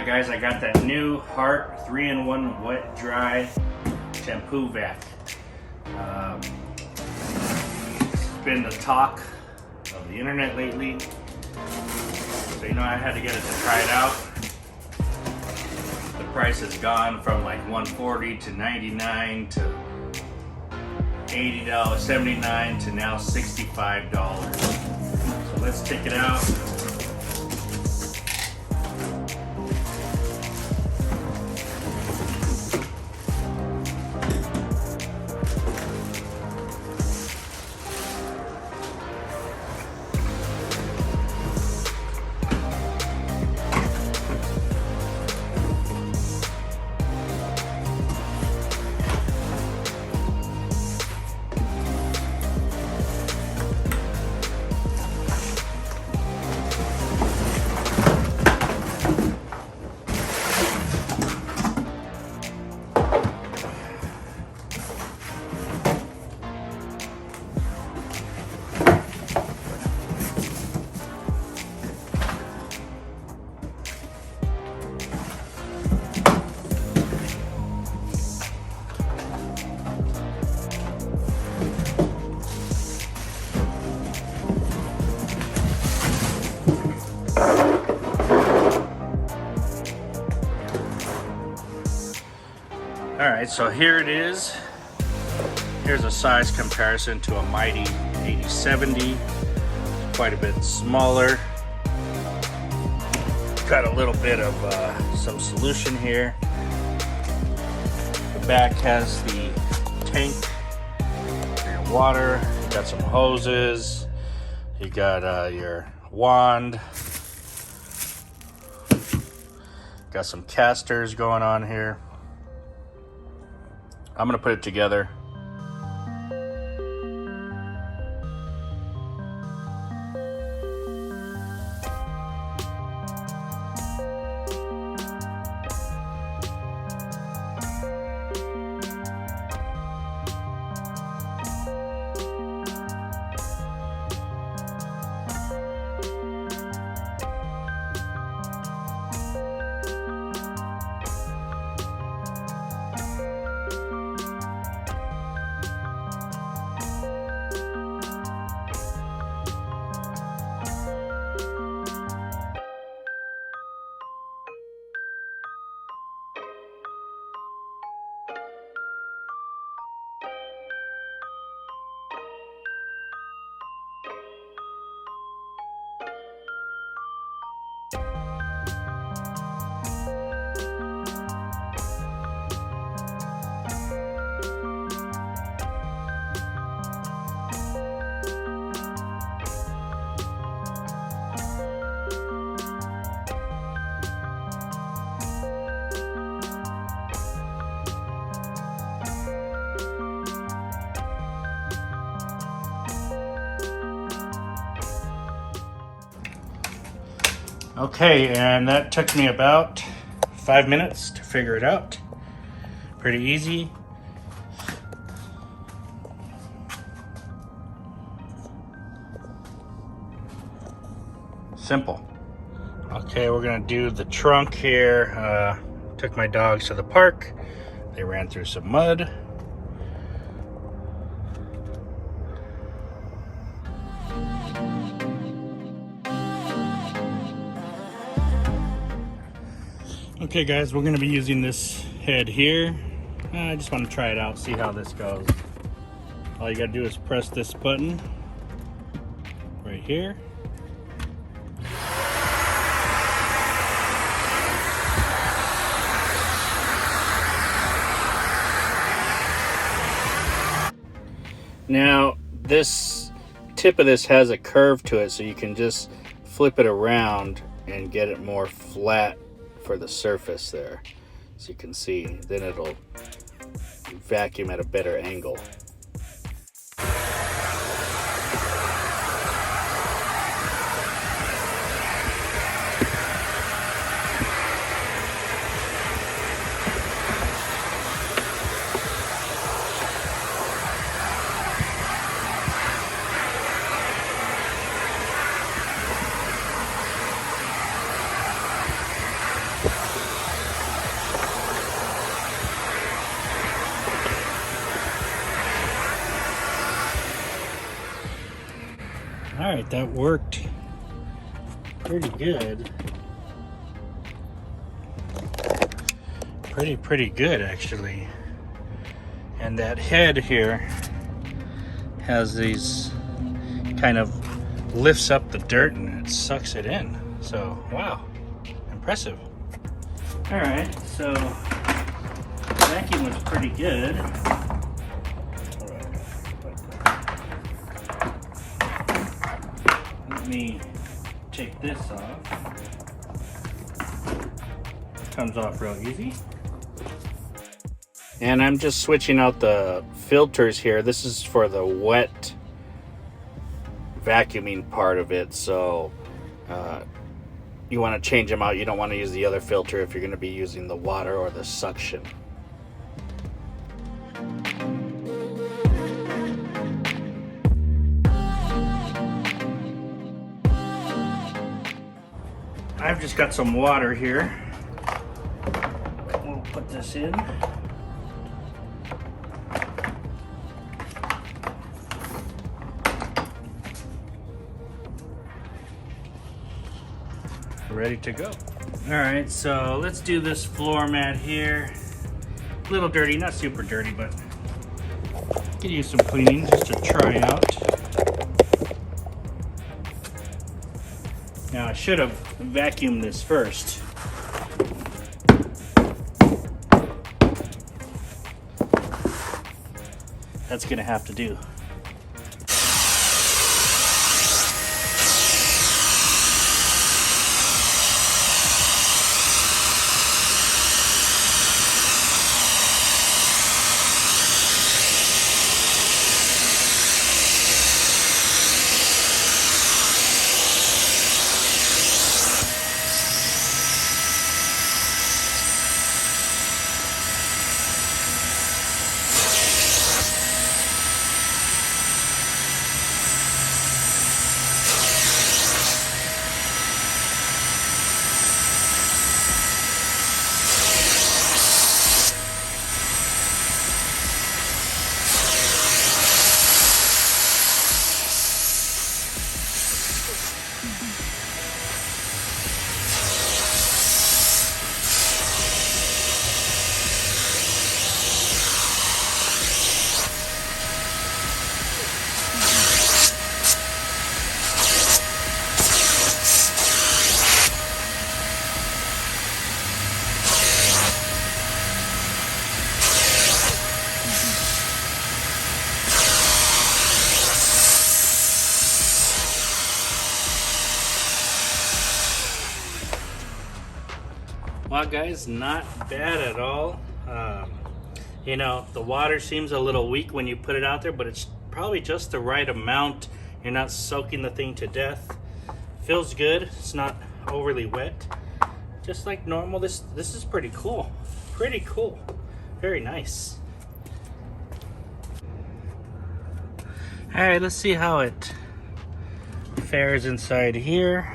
Alright guys, I got that new Hart 3-in-1 wet dry shampoo vac. It's been the talk of the internet lately, so I had to get it to try it out. The price has gone from like $140 to $99 to $80, $79 to now $65. So let's check it out. Alright, so here it is. Here's a size comparison to a Mighty 8070. Quite a bit smaller. Got a little bit of some solution here. The back has the tank for your water. You got some hoses. You got your wand. Got some casters going on here. I'm gonna put it together. Okay, and that took me about 5 minutes to figure it out. Pretty easy. Simple. Okay, we're gonna do the trunk here. Took my dogs to the park. They ran through some mud. Okay guys, we're going to be using this head here. I just want to try it out, see how this goes. All you got to do is press this button right here. Now this tip of this has a curve to it, so you can just flip it around and get it more flat for the surface there, so you can see. Then it'll vacuum at a better angle. All right, that worked pretty good. Pretty good actually. And that head here has these kind of lifts up the dirt and it sucks it in. So wow, impressive. All right, so the vacuum was pretty good. Let me take this off. Comes off real easy. And I'm just switching out the filters here. This is for the wet vacuuming part of it. So you want to change them out. You don't want to use the other filter if you're going to be using the water or the suction. I've just got some water here. We'll put this in. Ready to go. All right, so let's do this floor mat here. A little dirty, not super dirty, but could use some cleaning just to try out. Now I should have vacuumed this first. That's gonna have to do. Well guys, not bad at all. You know, the water seems a little weak when you put it out there, but it's probably just the right amount. You're not soaking the thing to death. Feels good. It's not overly wet. Just like normal. This is pretty cool. Pretty cool. Very nice. All right, let's see how it fares inside here.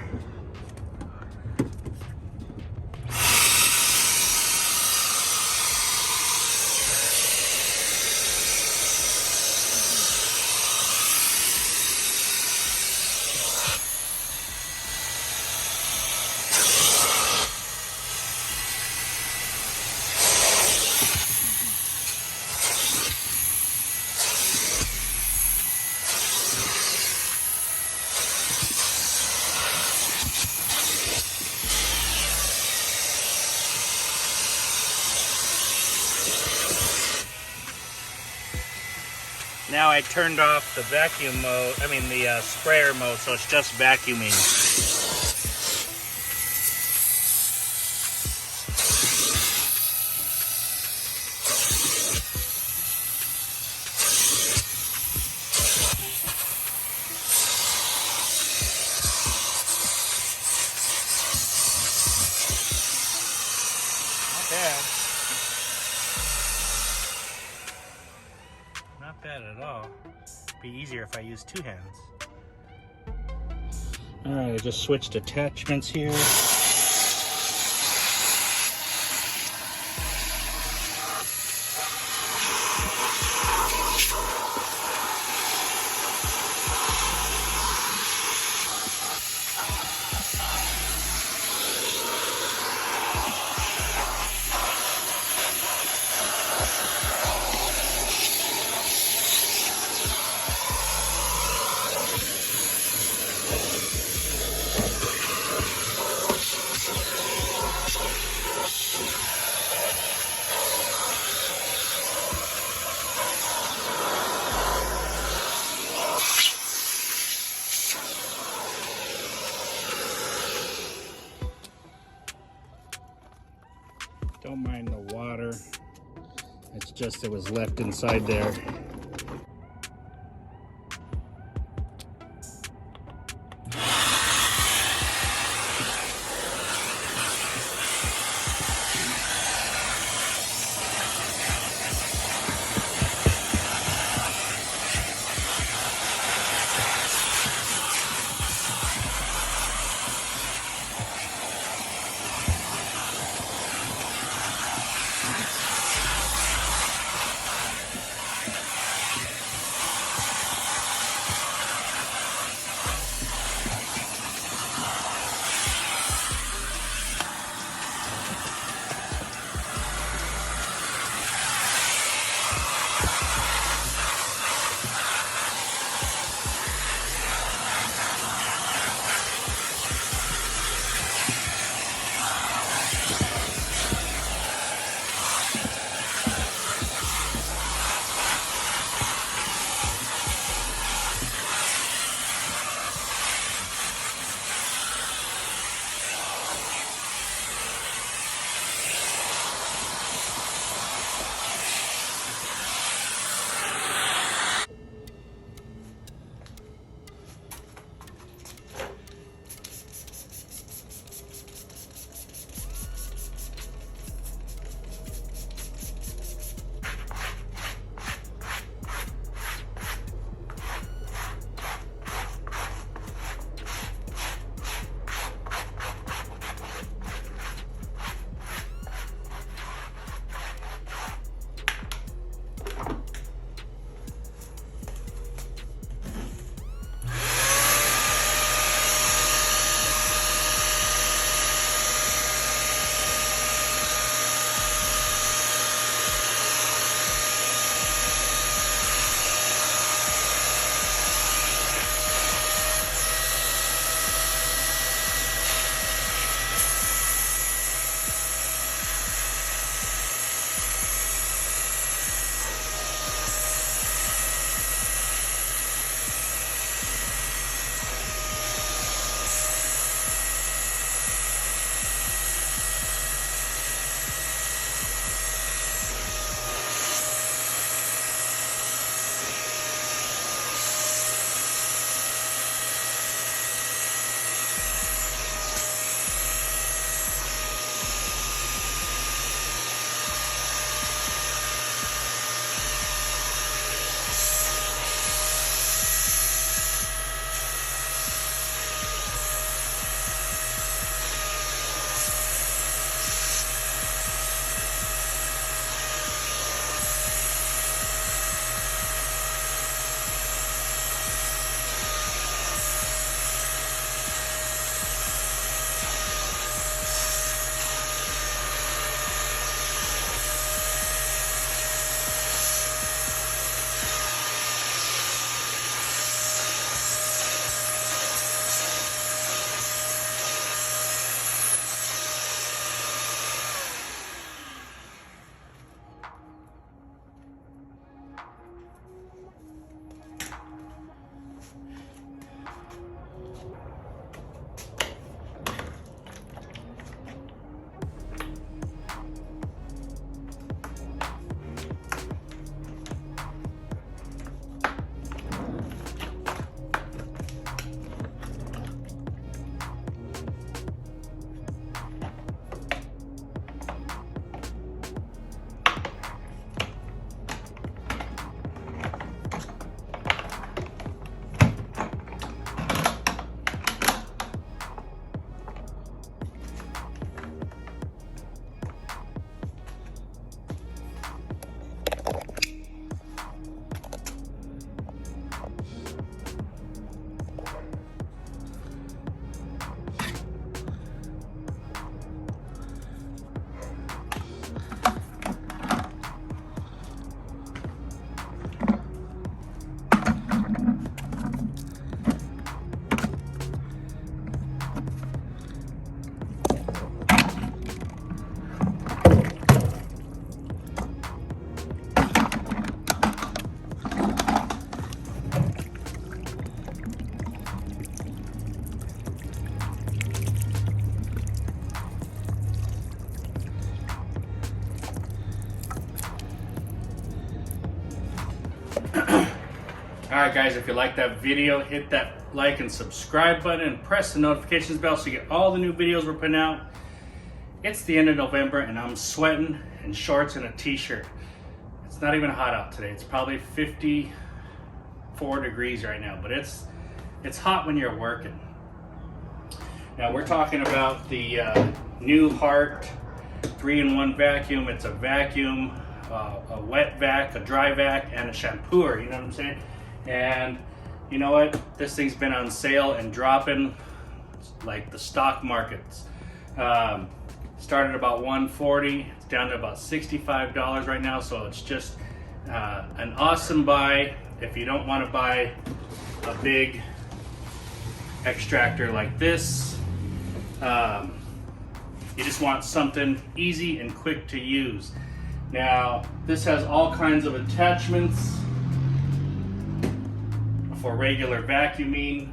Now I turned off the vacuum mode, the sprayer mode, so it's just vacuuming. Not bad. Not bad at all. Be easier if I use two hands. All right, I just switched attachments here. Don't mind the water. It's just it was left inside there. Alright guys, if you like that video, hit that like and subscribe button and press the notifications bell so you get all the new videos we're putting out. It's the end of November and I'm sweating in shorts and a t-shirt. It's not even hot out today. It's probably 54 degrees right now, but it's hot when you're working. Now we're talking about the new Hart 3-in-1 vacuum. It's a vacuum, a wet vac, a dry vac, and a shampooer, you know what I'm saying? And you know what? This thing's been on sale and dropping like the stock markets. Started about $140, it's down to about $65 right now, so it's just an awesome buy if you don't want to buy a big extractor like this. You just want something easy and quick to use. Now, this has all kinds of attachments for regular vacuuming.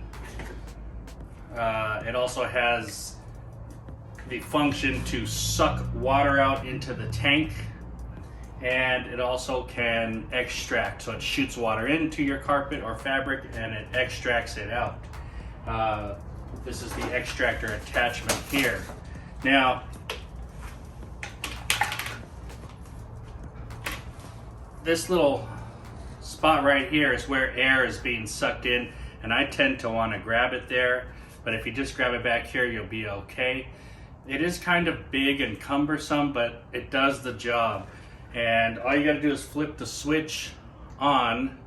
It also has the function to suck water out into the tank, and it also can extract, so it shoots water into your carpet or fabric and it extracts it out. This is the extractor attachment here. Now, this little spot right here is where air is being sucked in, and I tend to want to grab it there, but if you just grab it back here, you'll be okay. It is kind of big and cumbersome, but it does the job. And all you got to do is flip the switch on,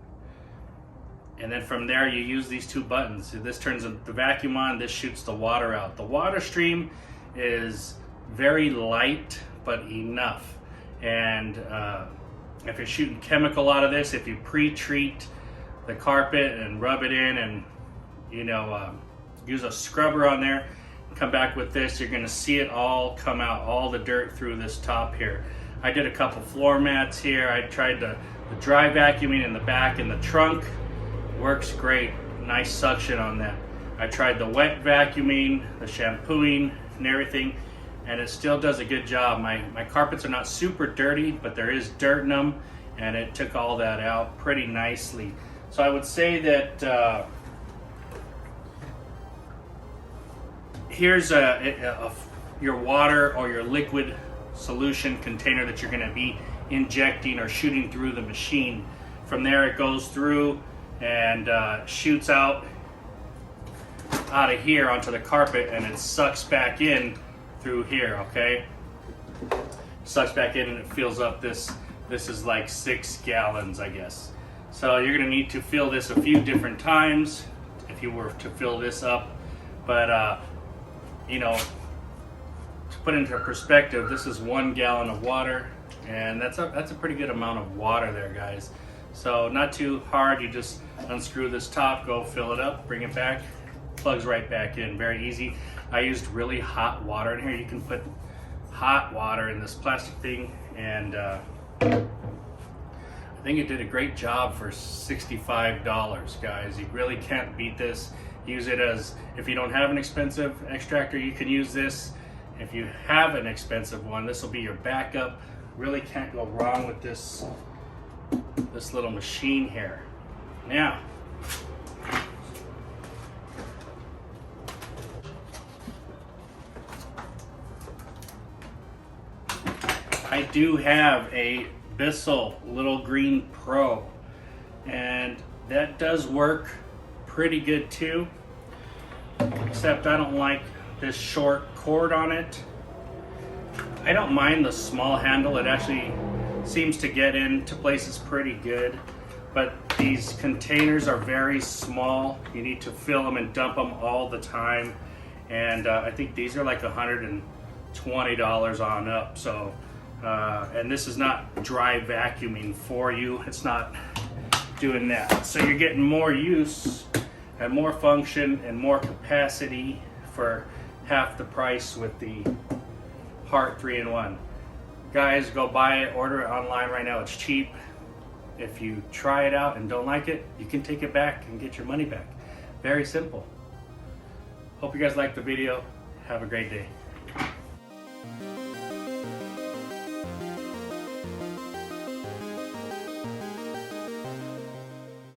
and then from there you use these two buttons. So this turns the vacuum on, this shoots the water out. The water stream is very light, but enough. And if you're shooting chemical out of this, if you pre-treat the carpet and rub it in and use a scrubber on there, come back with this, you're going to see it all come out, all the dirt through this top here. I did a couple floor mats here. I tried the dry vacuuming in the back and the trunk. Works great. Nice suction on that. I tried the wet vacuuming, the shampooing and everything, and it still does a good job. My carpets are not super dirty, but there is dirt in them, and it took all that out pretty nicely. So I would say that here's your water or your liquid solution container that you're going to be injecting or shooting through the machine. From there it goes through and shoots out of here onto the carpet, and it sucks back in through here. Okay, sucks back in and it fills up this is like 6 gallons, I guess. So you're going to need to fill this a few different times if you were to fill this up, but to put into perspective, this is 1 gallon of water, and that's a pretty good amount of water there, guys. So not too hard. You just unscrew this top, go fill it up, bring it back, plugs right back in. Very easy. I used really hot water in here. You can put hot water in this plastic thing, and I think it did a great job for $65, guys. You really can't beat this. Use it as, if you don't have an expensive extractor, you can use this. If you have an expensive one, this will be your backup. Really can't go wrong with this little machine here. Now, I do have a Bissell Little Green Pro, and that does work pretty good too, except I don't like this short cord on it. I don't mind the small handle. It actually seems to get into places pretty good, but these containers are very small. You need to fill them and dump them all the time, and I think these are like $120 on up. So and this is not dry vacuuming for you. It's not doing that. So you're getting more use and more function and more capacity for half the price with the Hart 3-in-1. Guys, go buy it, order it online right now. It's cheap. If you try it out and don't like it, you can take it back and get your money back. Very simple. Hope you guys liked the video. Have a great day.